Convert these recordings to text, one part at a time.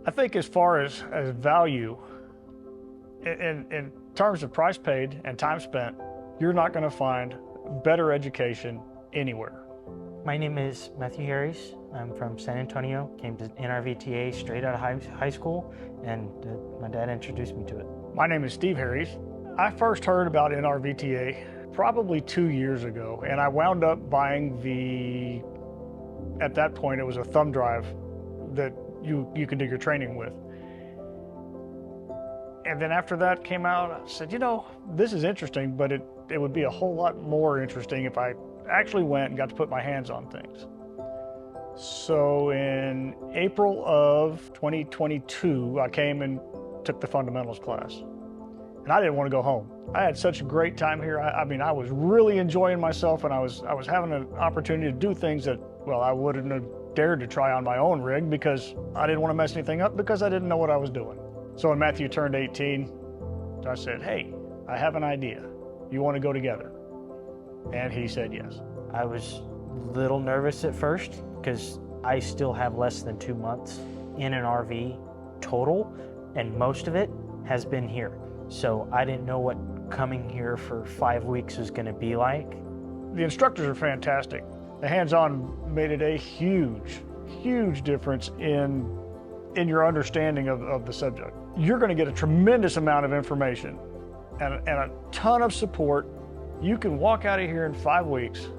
I think as far as value, in terms of price paid and time spent, you're not going to find better education anywhere. My name is Matthew Harris. I'm from San Antonio, came to NRVTA straight out of high school, and my dad introduced me to it. My name is Steve Harris. I first heard about NRVTA probably 2 years ago, and I wound up buying at that point it was a thumb drive that you could do your training with. And then after that came out, I said, you know, this is interesting, but it would be a whole lot more interesting if I actually went and got to put my hands on things. So in April of 2022, I came and took the fundamentals class. And I didn't want to go home. I had such a great time here. I mean, I was really enjoying myself, and I was having an opportunity to do things that, well, I wouldn't have dared to try on my own rig because I didn't want to mess anything up because I didn't know what I was doing. So when Matthew turned 18, I said, hey, I have an idea. You want to go together? And he said yes. I was a little nervous at first because I still have less than 2 months in an RV total, and most of it has been here. So I didn't know what coming here for 5 weeks was going to be like. The instructors are fantastic. The hands-on made it a huge, huge difference in your understanding of the subject. You're going to get a tremendous amount of information and a ton of support. You can walk out of here in 5 weeks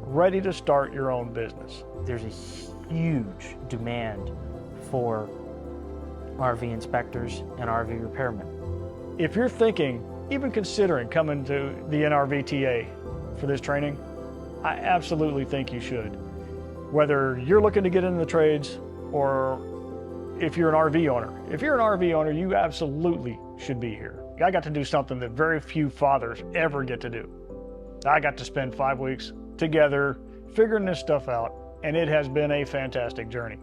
ready to start your own business. There's a huge demand for RV inspectors and RV repairmen. If you're thinking, even considering coming to the NRVTA for this training, I absolutely think you should. Whether you're looking to get into the trades or if you're an RV owner. If you're an RV owner, you absolutely should be here. I got to do something that very few fathers ever get to do. I got to spend 5 weeks together figuring this stuff out, and it has been a fantastic journey.